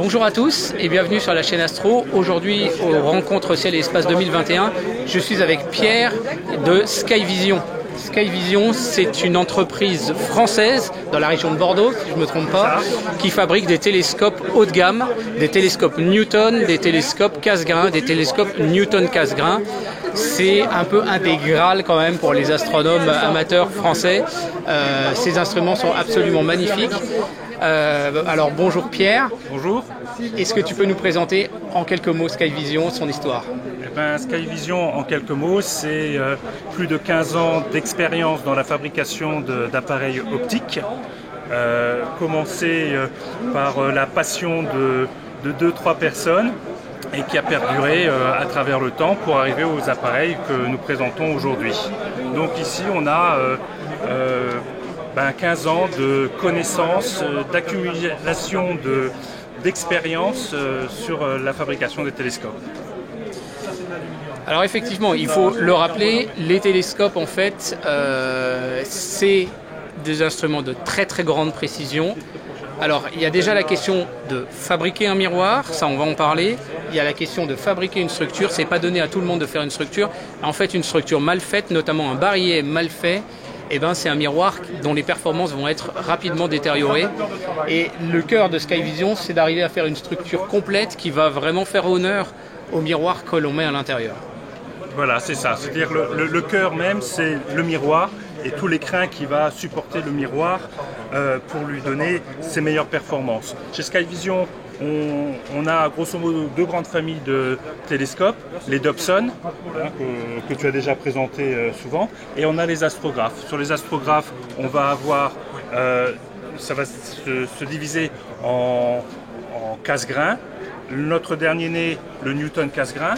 Bonjour à tous et bienvenue sur la chaîne Astro. Aujourd'hui, aux Rencontres Ciel et Espace 2021, je suis avec Pierre de Skyvision. Skyvision, c'est une entreprise française dans la région de Bordeaux, si je ne me trompe pas, qui fabrique des télescopes haut de gamme, des télescopes Newton, des télescopes Cassegrain, des télescopes Newton Cassegrain. C'est un peu intégral quand même pour les astronomes amateurs français. Ces instruments sont absolument magnifiques. Alors bonjour Pierre. Bonjour. Est-ce que tu peux nous présenter en quelques mots Skyvision, son histoire? Skyvision, en quelques mots, c'est plus de 15 ans d'expérience dans la fabrication d'appareils optiques. Commencé par la passion de 2-3 personnes et qui a perduré à travers le temps pour arriver aux appareils que nous présentons aujourd'hui. Donc ici, on a 15 ans de connaissances, d'accumulation d'expérience sur la fabrication des télescopes. Alors effectivement, il faut le rappeler, les télescopes en fait, c'est des instruments de très très grande précision. Alors il y a déjà la question de fabriquer un miroir, ça on va en parler. Il y a la question de fabriquer une structure, c'est pas donné à tout le monde de faire une structure. En fait, une structure mal faite, notamment un barillet mal fait, c'est un miroir dont les performances vont être rapidement détériorées. Et le cœur de Skyvision, c'est d'arriver à faire une structure complète qui va vraiment faire honneur au miroir que l'on met à l'intérieur. Voilà, c'est ça. C'est-à-dire le cœur même, c'est le miroir et tout l'écrin qui va supporter le miroir pour lui donner ses meilleures performances. Chez Skyvision, on a grosso modo deux grandes familles de télescopes, les Dobson, que tu as déjà présenté souvent, et on a les astrographes. Sur les astrographes, on va avoir, ça va se diviser en Cassegrain, notre dernier né, le Newton Cassegrain,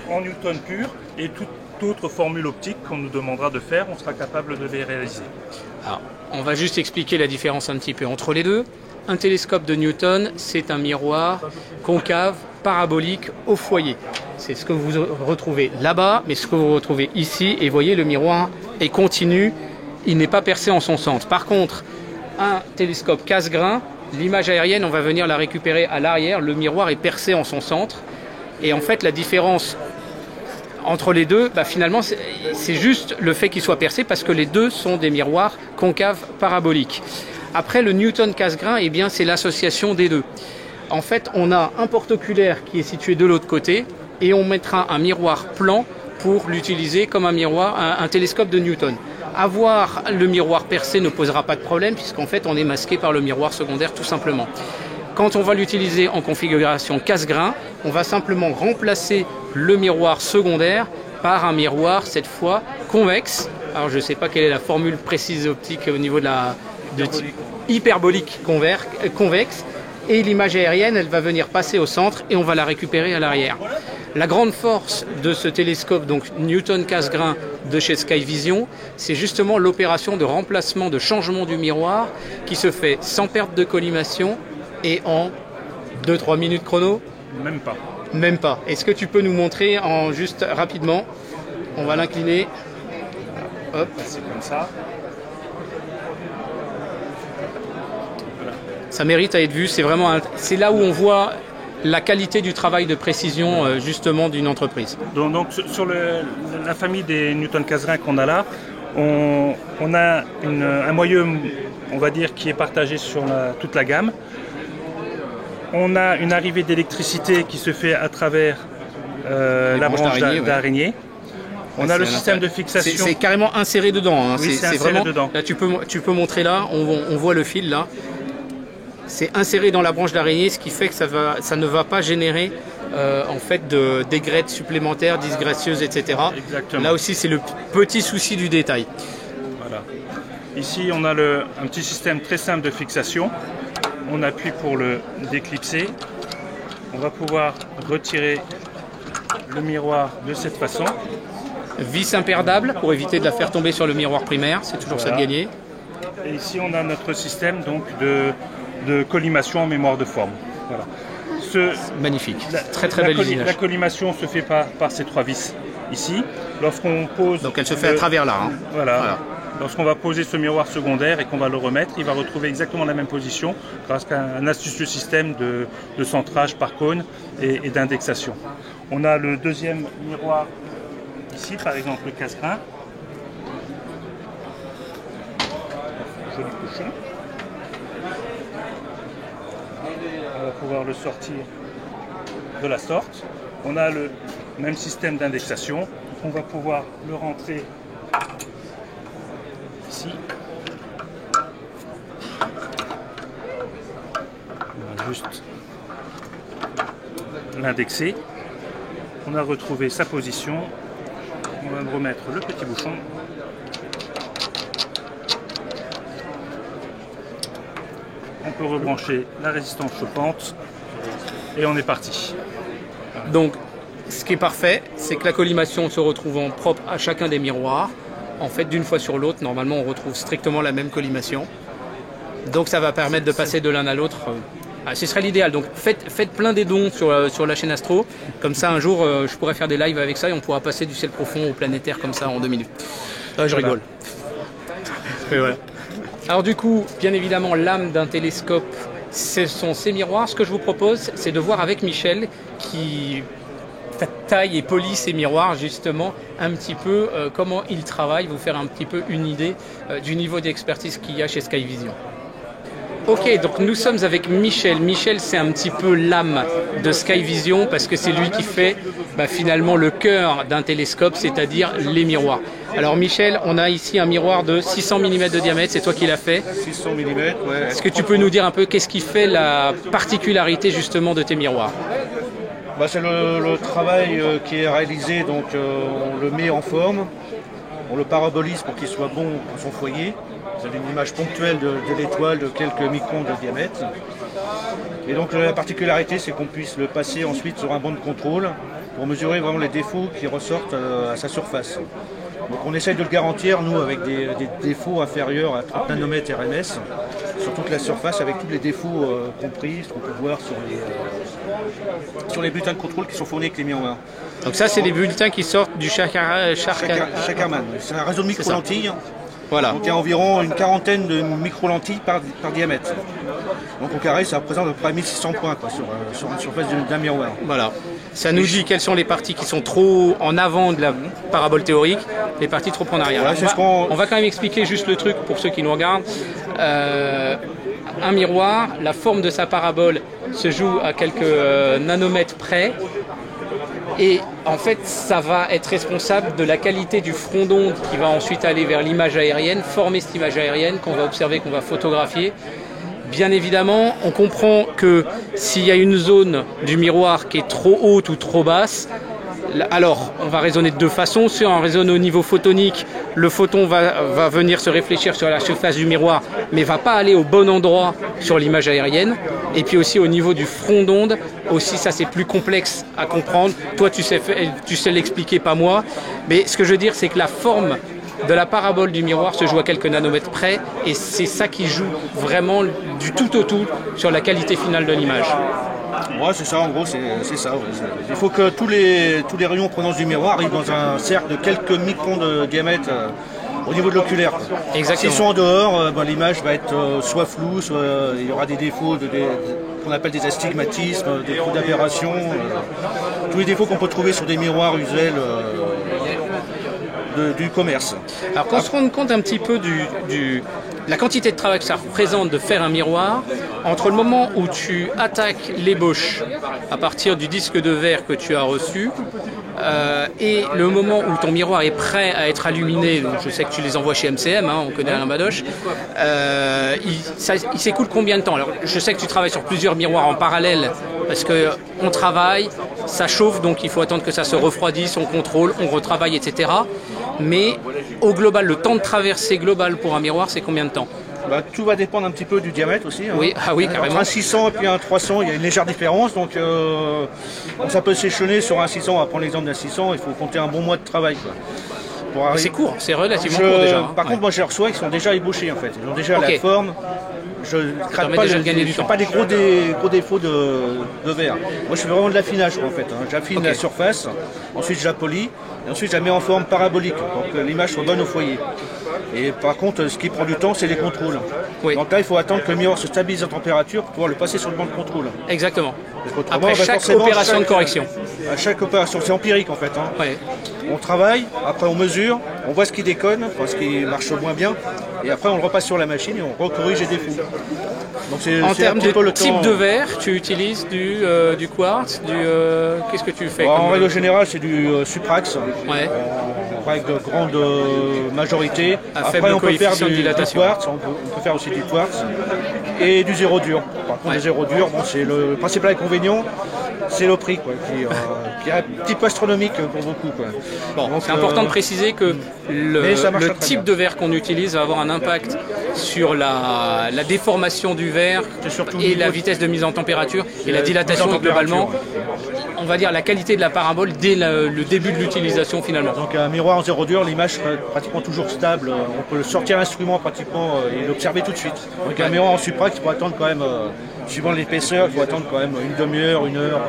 en Newton pur, et toute autre formule optique qu'on nous demandera de faire, on sera capable de les réaliser. Alors, on va juste expliquer la différence un petit peu entre les deux. Un télescope de Newton, c'est un miroir concave, parabolique au foyer. C'est ce que vous retrouvez là-bas, mais ce que vous retrouvez ici. Et voyez, le miroir est continu, il n'est pas percé en son centre. Par contre, un télescope Cassegrain, l'image aérienne, on va venir la récupérer à l'arrière. Le miroir est percé en son centre. Et en fait, la différence entre les deux, finalement, c'est juste le fait qu'il soit percé parce que les deux sont des miroirs concaves paraboliques. Après, le Newton Cassegrain, c'est l'association des deux. En fait, on a un porte-oculaire qui est situé de l'autre côté et on mettra un miroir plan pour l'utiliser comme un miroir, un télescope de Newton. Avoir le miroir percé ne posera pas de problème puisqu'en fait, on est masqué par le miroir secondaire tout simplement. Quand on va l'utiliser en configuration Cassegrain, on va simplement remplacer le miroir secondaire par un miroir, cette fois, convexe. Alors, je ne sais pas quelle est la formule précise optique au niveau de hyperbolique convexe. Et l'image aérienne, elle va venir passer au centre et on va la récupérer à l'arrière. La grande force de ce télescope, donc Newton Cassegrain de chez Skyvision, c'est justement l'opération de remplacement, de changement du miroir qui se fait sans perte de collimation et en 2-3 minutes chrono. Même pas. Même pas. Est-ce que tu peux nous montrer juste rapidement? On va l'incliner. Hop. C'est comme ça. Voilà. Ça mérite à être vu. C'est là où on voit la qualité du travail de précision justement d'une entreprise. Donc sur la famille des Newton Cassegrain qu'on a là, on a un moyeu, on va dire, qui est partagé sur toute la gamme. On a une arrivée d'électricité qui se fait à travers la branche d'araignée. On a le système de fixation. C'est carrément inséré dedans. Oui, c'est inséré dedans. Là, tu peux montrer là, on voit le fil là. C'est inséré dans la branche d'araignée, ce qui fait que ça ne va pas générer en fait d'aigrette supplémentaires, disgracieuses, etc. Exactement. Là aussi, c'est le petit souci du détail. Voilà. Ici, on a un petit système très simple de fixation. On appuie pour le déclipser. On va pouvoir retirer le miroir de cette façon. Vis imperdable pour éviter de la faire tomber sur le miroir primaire, c'est toujours ça de gagner. Et ici, on a notre système donc de collimation en mémoire de forme. Voilà. Magnifique, très très belle usinage. La collimation se fait par ces trois vis ici. Lorsqu'on pose. Donc elle se fait à travers là. Voilà. lorsqu'on va poser ce miroir secondaire et qu'on va le remettre, il va retrouver exactement la même position grâce à un astucieux système de centrage par cône et d'indexation. On a le deuxième miroir ici, par exemple le casse-grain. Joli cochon. On va pouvoir le sortir de la sorte. On a le même système d'indexation. On va pouvoir le rentrer ici. On va juste l'indexer. On a retrouvé sa position. On va remettre le petit bouchon. On peut rebrancher la résistance chauffante et on est parti. Donc, ce qui est parfait, c'est que la collimation se retrouvant propre à chacun des miroirs, en fait, d'une fois sur l'autre, normalement, on retrouve strictement la même collimation. Donc, ça va permettre de passer de l'un à l'autre. Ce serait l'idéal. Donc, faites plein des dons sur la chaîne Astro. Comme ça, un jour, je pourrais faire des lives avec ça et on pourra passer du ciel profond au planétaire comme ça en 2 minutes. Je rigole. Et voilà. Alors du coup, bien évidemment, l'âme d'un télescope, ce sont ces miroirs. Ce que je vous propose, c'est de voir avec Michel qui taille et polit ces miroirs, justement, un petit peu comment il travaille, vous faire un petit peu une idée du niveau d'expertise qu'il y a chez Skyvision. Ok, donc nous sommes avec Michel. Michel, c'est un petit peu l'âme de Skyvision parce que c'est lui qui fait finalement le cœur d'un télescope, c'est-à-dire les miroirs. Alors Michel, on a ici un miroir de 600 mm de diamètre, c'est toi qui l'as fait. 600 mm, ouais. Est-ce que tu peux nous dire un peu qu'est-ce qui fait la particularité justement de tes miroirs? C'est le travail qui est réalisé, donc on le met en forme, on le parabolise pour qu'il soit bon pour son foyer. Vous avez une image ponctuelle de l'étoile de quelques microns de diamètre. Et donc la particularité, c'est qu'on puisse le passer ensuite sur un banc de contrôle pour mesurer vraiment les défauts qui ressortent à sa surface. Donc on essaye de le garantir, nous, avec des défauts inférieurs à 30 nanomètres RMS sur toute la surface, avec tous les défauts compris, ce qu'on peut voir sur les bulletins de contrôle qui sont fournis avec les miroirs. Donc ça, c'est des bulletins qui sortent du Shakerman. C'est un réseau de micro-lentilles. Voilà. Donc il y a environ une quarantaine de micro-lentilles par diamètre. Donc au carré, ça représente à peu près 1600 points sur une surface d'un miroir. Voilà. Ça nous dit quelles sont les parties qui sont trop en avant de la parabole théorique, les parties trop en arrière. Voilà, on va quand même expliquer juste le truc pour ceux qui nous regardent. Un miroir, la forme de sa parabole se joue à quelques nanomètres près. Et en fait, ça va être responsable de la qualité du front d'onde qui va ensuite aller vers l'image aérienne, former cette image aérienne qu'on va observer, qu'on va photographier. Bien évidemment, on comprend que s'il y a une zone du miroir qui est trop haute ou trop basse, alors on va raisonner de deux façons. Si on raisonne au niveau photonique, le photon va venir se réfléchir sur la surface du miroir, mais ne va pas aller au bon endroit sur l'image aérienne. Et puis aussi au niveau du front d'onde, aussi ça c'est plus complexe à comprendre. Toi tu sais l'expliquer, pas moi. Mais ce que je veux dire, c'est que la forme de la parabole du miroir se joue à quelques nanomètres près, et c'est ça qui joue vraiment du tout au tout sur la qualité finale de l'image. Ouais, c'est ça, en gros, c'est ça. Ouais. Il faut que tous les rayons en provenance du miroir arrivent dans un cercle de quelques microns de diamètre au niveau de l'oculaire. Exactement. S'ils sont en dehors, l'image va être soit floue, soit il y aura des défauts qu'on appelle des astigmatismes, des coups d'aberration, tous les défauts qu'on peut trouver sur des miroirs usuels du commerce. Alors qu'on se rende compte un petit peu la quantité de travail que ça représente de faire un miroir, entre le moment où tu attaques l'ébauche à partir du disque de verre que tu as reçu et le moment où ton miroir est prêt à être illuminé, donc je sais que tu les envoies chez MCM, on connaît Alain Badoche, il s'écoule combien de temps? Alors je sais que tu travailles sur plusieurs miroirs en parallèle parce qu'on travaille, ça chauffe, donc il faut attendre que ça se refroidisse, on contrôle, on retravaille, etc. Mais au global, le temps de traversée global pour un miroir, c'est combien de temps? Tout va dépendre un petit peu du diamètre aussi. Oui, oui, carrément. Entre un 600 et puis un 300, il y a une légère différence. Donc ça peut s'échelonner sur un 600. On va prendre l'exemple d'un 600, il faut compter un bon mois de travail. C'est court, c'est relativement court déjà. Par contre, moi je les reçois, ils sont déjà ébauchés en fait. Ils ont déjà la forme. Je ne crade pas des gros défauts de verre. Moi je fais vraiment de l'affinage en fait. J'affine la surface, ensuite je la polis, et ensuite je la mets en forme parabolique pour que l'image soit bonne au foyer. Et par contre, ce qui prend du temps, c'est les contrôles. Oui. Donc là, il faut attendre que le miroir se stabilise en température pour pouvoir le passer sur le banc de contrôle. Exactement. Donc, autrement, Après chaque opération de correction. À chaque opération, c'est empirique en fait. Hein. Ouais. On travaille, après on mesure, on voit ce qui déconne, enfin, ce qui marche moins bien, et après on le repasse sur la machine et on recorrige les défauts. Donc En termes de le type temps. de verre, tu utilises du quartz, qu'est-ce que tu fais En règle générale, c'est du Suprax, Ouais. en règle de grande majorité. À faible on peut faire coefficient de du dilatation. quartz, on peut faire aussi du quartz et du zéro dur. Par contre, Ouais. le zéro dur, bon, c'est le principal inconvénient, c'est le prix, quoi, qui est un petit peu astronomique pour beaucoup. Quoi. Bon, Donc, c'est important de préciser que mais ça marche le très type bien. de verre qu'on utilise va avoir un impact sur la déformation du verre C'est surtout et au la niveau vitesse de mise en température et la mise dilatation en température, globalement. On va dire la qualité de la parabole dès le début de l'utilisation finalement. Donc un miroir en zéro dur, l'image sera pratiquement toujours stable. On peut sortir l'instrument pratiquement et l'observer tout de suite. Donc un miroir en Suprax, il faut attendre quand même, suivant l'épaisseur, il faut attendre quand même une demi-heure, une heure,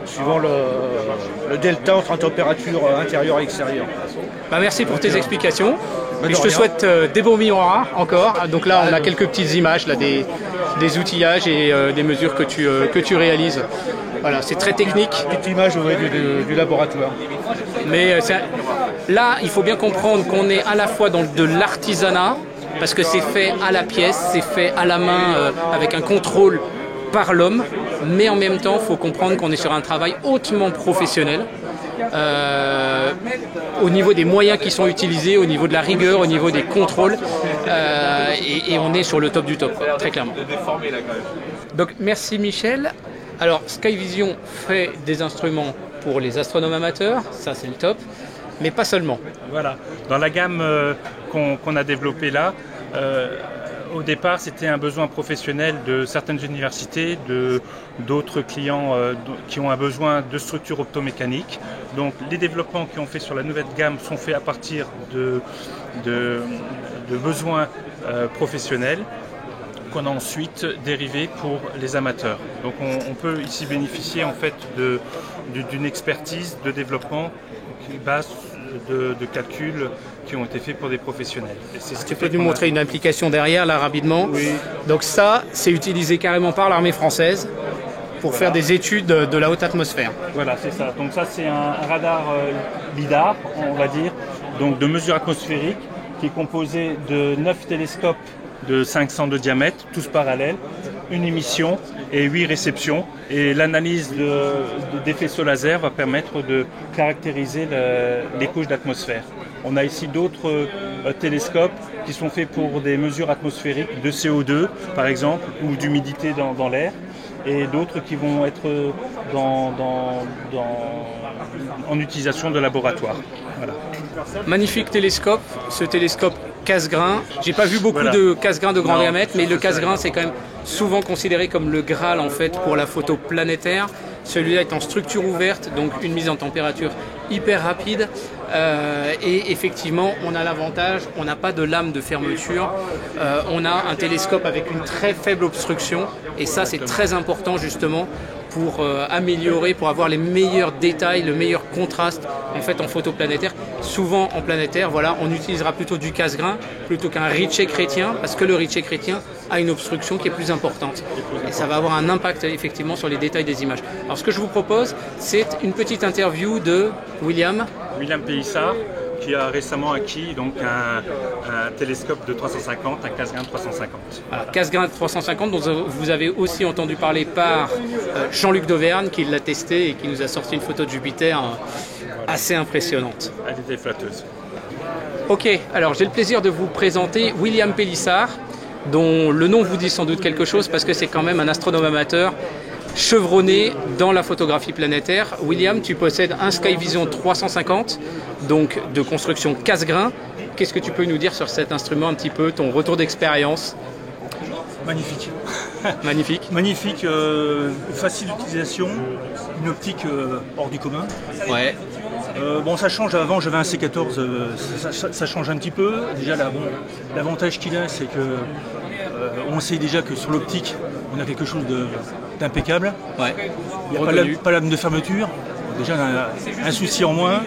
suivant le delta entre la température intérieure et extérieure. Bah, merci pour tes explications. Bah, Et de je te rien. souhaite des beaux miroirs encore. Donc là, on a quelques petites images, là, des outillages et des mesures que tu réalises. Voilà, c'est très technique. Petite image du laboratoire. Mais là, il faut bien comprendre qu'on est à la fois dans de l'artisanat, parce que c'est fait à la pièce, c'est fait à la main, avec un contrôle par l'homme, mais en même temps, il faut comprendre qu'on est sur un travail hautement professionnel. Au niveau des moyens qui sont utilisés, au niveau de la rigueur, au niveau des contrôles, et on est sur le top du top, quoi, très clairement. Donc merci Michel. Alors Skyvision fait des instruments pour les astronomes amateurs, ça c'est le top, mais pas seulement. Voilà. Dans la gamme qu'on a développée là, au départ, c'était un besoin professionnel de certaines universités, d'autres clients qui ont un besoin de structures optomécaniques. Donc les développements qui ont fait sur la nouvelle gamme sont faits à partir de besoins professionnels qu'on a ensuite dérivés pour les amateurs. Donc on peut ici bénéficier en fait d'une expertise de développement qui base de calculs qui ont été faits pour des professionnels. Et c'est ce qui Tu peux fait nous qu'on a- montrer une application derrière là rapidement. Oui. Donc ça, c'est utilisé carrément par l'armée française pour faire des études de la haute atmosphère. Voilà, c'est ça. Donc ça, c'est un radar LIDAR, on va dire, donc de mesure atmosphérique, qui est composé de 9 télescopes de 500 de diamètre, tous parallèles, une émission et 8 réceptions. Et l'analyse des faisceaux laser va permettre de caractériser les couches d'atmosphère. On a ici d'autres télescopes qui sont faits pour des mesures atmosphériques de CO2, par exemple, ou d'humidité dans l'air, et d'autres qui vont être en utilisation de laboratoire. Voilà. Magnifique télescope, ce télescope casse-grain. J'ai pas vu beaucoup Voilà. de casse-grain de grand Non, diamètre, mais le c'est ça. casse-grain c'est quand même souvent considéré comme le Graal en fait pour la photo planétaire. Celui-là est en structure ouverte, donc une mise en température hyper rapide. Et effectivement, on a l'avantage, on n'a pas de lame de fermeture. On a un télescope avec une très faible obstruction. Et ça, c'est très important justement pour améliorer, pour avoir les meilleurs détails, le meilleur contraste en fait en photo planétaire. Souvent en planétaire, voilà, on utilisera plutôt du casse-grain plutôt qu'un Ritchey chrétien, parce que le Ritchey chrétien a une obstruction qui est plus importante. Et ça va avoir un impact effectivement sur les détails des images. Alors ce que je vous propose, c'est une petite interview de William. William Pélissard, qui a récemment acquis donc un télescope de 350, un casse-grain 350. Voilà, casse-grain 350 dont vous avez aussi entendu parler par Jean-Luc Dauvergne qui l'a testé et qui nous a sorti une photo de Jupiter assez impressionnante. Elle était flatteuse. Ok, alors j'ai le plaisir de vous présenter William Pélissard, dont le nom vous dit sans doute quelque chose parce que c'est quand même un astronome amateur chevronné dans la photographie planétaire. William, tu possèdes un Skyvision 350, donc de construction casse-grain. Qu'est-ce que tu peux nous dire sur cet instrument, un petit peu, ton retour d'expérience? Magnifique. Magnifique. Magnifique, facile d'utilisation, une optique hors du commun. Ouais. Bon, ça change, avant j'avais un C14, ça change un petit peu. Déjà, l'avantage qu'il a, c'est que on sait déjà que sur l'optique, on a quelque chose d'impeccable. Ouais. Il n'y a pas lame de fermeture. Déjà, on a un souci en moins.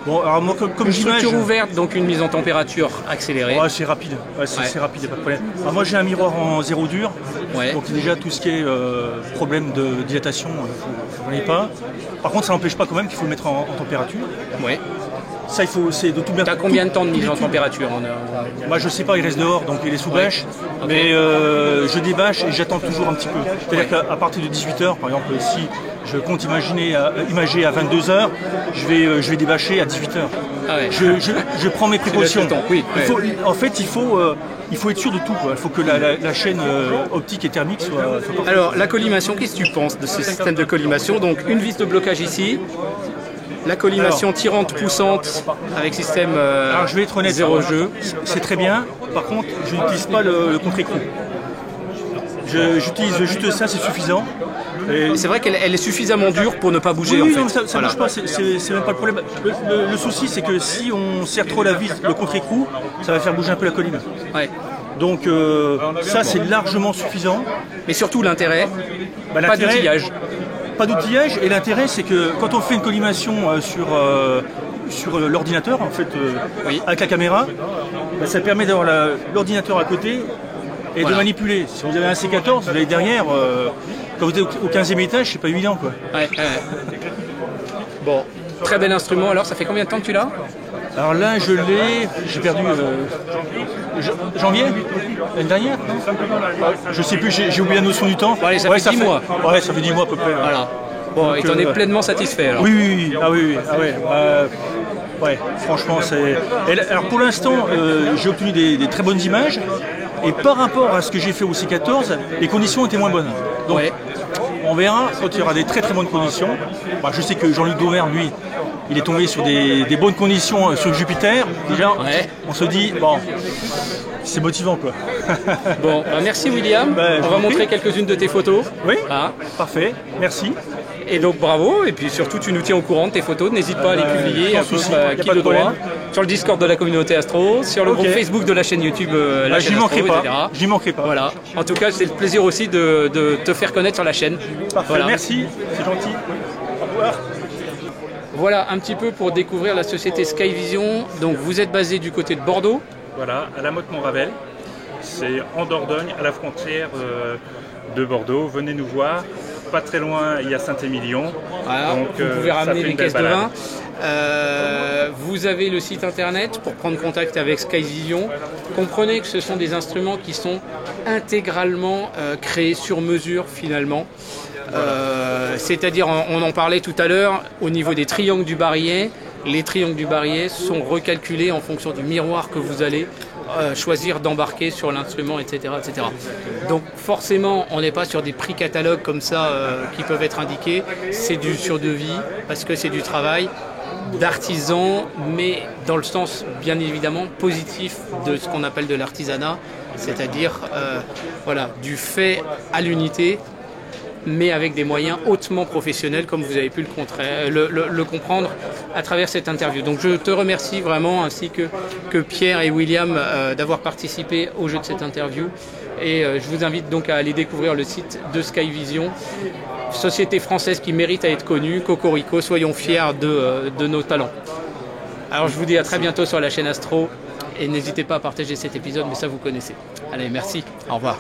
Bon, alors moi, comme Une j'image... structure ouverte, donc une mise en température accélérée. Ouais, c'est rapide, c'est rapide, y a pas de problème. Alors moi j'ai un miroir en 0 dur, Ouais. donc déjà tout ce qui est problème de dilatation, j'en ai pas. Par contre ça n'empêche pas quand même qu'il faut le mettre en température. Ouais. Ça c'est de tout bien... T'as combien de temps de mise en température Moi je sais pas, il reste dehors, donc il est sous bâche, Ok. mais je débâche et j'attends toujours un petit peu. C'est-à-dire qu'à partir de 18h, par exemple, si je compte imager à 22h, je vais débâcher à 18h. Ah ouais. Je prends mes précautions. le temps, oui, Il ouais. faut, en fait, il faut être sûr de tout, quoi. Il faut que la chaîne optique et thermique soit parfaite. Alors, la collimation, qu'est-ce que tu penses de ce système de collimation? Donc, une vis de blocage ici, la collimation tirante-poussante avec système Alors je vais être honnête, zéro jeu. c'est très bien. Par contre, je n'utilise pas le contre-écrou. J'utilise juste ça, c'est suffisant. Et- C'est vrai qu'elle est suffisamment dure pour ne pas bouger, Oui, en fait. non, ça Voilà. bouge pas, c'est même pas le problème. Le souci, c'est que si on serre trop la vis, le contre-écrou, ça va faire bouger un peu la colline. Ouais. Donc ça, c'est largement suffisant. Mais surtout, l'intérêt, Bah, pas l'intérêt- d'outillage. Pas d'outillage, et l'intérêt, c'est que quand on fait une collimation sur l'ordinateur, en fait, Oui. avec la caméra, bah, ça permet d'avoir l'ordinateur à côté et Voilà. de manipuler. Si vous avez un C14, vous l'avez derrière, quand vous êtes au 15e étage, c'est pas évident, quoi. Ouais, ouais. Bon, très bel instrument. Alors, ça fait combien de temps que tu l'as? Alors là, j'ai perdu janvier l'année dernière. Je sais plus, j'ai oublié la notion du temps. Bon, allez, ça fait 10 mois. Ouais, ça fait 10 mois à peu près. Ouais. Voilà. Bon, et t'en es pleinement satisfait, alors. Oui, oui, oui. Ah oui, oui. Ah ouais. Ouais, franchement, c'est. Alors pour l'instant, j'ai obtenu des très bonnes images. Et par rapport à ce que j'ai fait au C14, les conditions étaient moins bonnes. Donc, Ouais. on verra quand il y aura des très très bonnes conditions. Bah, je sais que Jean-Luc Dauvergne, lui, il est tombé sur des bonnes conditions sur Jupiter. Déjà, Ouais. on se dit, bon, c'est motivant, quoi. Bon, bah, merci William. Bah, je On vous va en montrer prie. quelques-unes de tes photos. Oui, Ah. parfait, merci. Et donc bravo, et puis surtout tu nous tiens au courant de tes photos, n'hésite pas à les publier, sans un peu souci, à y a qui pas de le droit, problème. sur le Discord de la communauté Astro, sur le Ok. groupe Facebook de la chaîne YouTube la Ah, chaîne j'y manquerai Astro, pas, etc. j'y manquerai pas. Voilà, en tout cas c'est le plaisir aussi de te faire connaître sur la chaîne. Parfait, Voilà. merci, c'est gentil. Au revoir. Voilà un petit peu pour découvrir la société Skyvision. Donc vous êtes basé du côté de Bordeaux. Voilà, à la Motte-Montravel. C'est en Dordogne, à la frontière de Bordeaux. Venez nous voir. Pas très loin, il y a Saint-Émilion. Voilà, Donc, vous pouvez ça ramener fait les une belle caisses de balade. vin. Vous avez le site internet pour prendre contact avec Skyvision. Comprenez que ce sont des instruments qui sont intégralement créés sur mesure finalement. C'est-à-dire, on en parlait tout à l'heure, au niveau des triangles du barillet, les triangles du barillet sont recalculés en fonction du miroir que vous allez choisir d'embarquer sur l'instrument, etc., etc. Donc forcément, on n'est pas sur des prix catalogues comme ça qui peuvent être indiqués, c'est du sur devis, parce que c'est du travail d'artisan, mais dans le sens bien évidemment positif de ce qu'on appelle de l'artisanat, c'est-à-dire voilà, du fait à l'unité, mais avec des moyens hautement professionnels, comme vous avez pu le comprendre à travers cette interview. Donc je te remercie vraiment, ainsi que Pierre et William, d'avoir participé au jeu de cette interview. Et je vous invite donc à aller découvrir le site de Skyvision, société française qui mérite à être connue. Cocorico, soyons fiers de nos talents. Alors je vous dis à très bientôt sur la chaîne Astro, et n'hésitez pas à partager cet épisode, mais ça vous connaissez. Allez, merci, au revoir.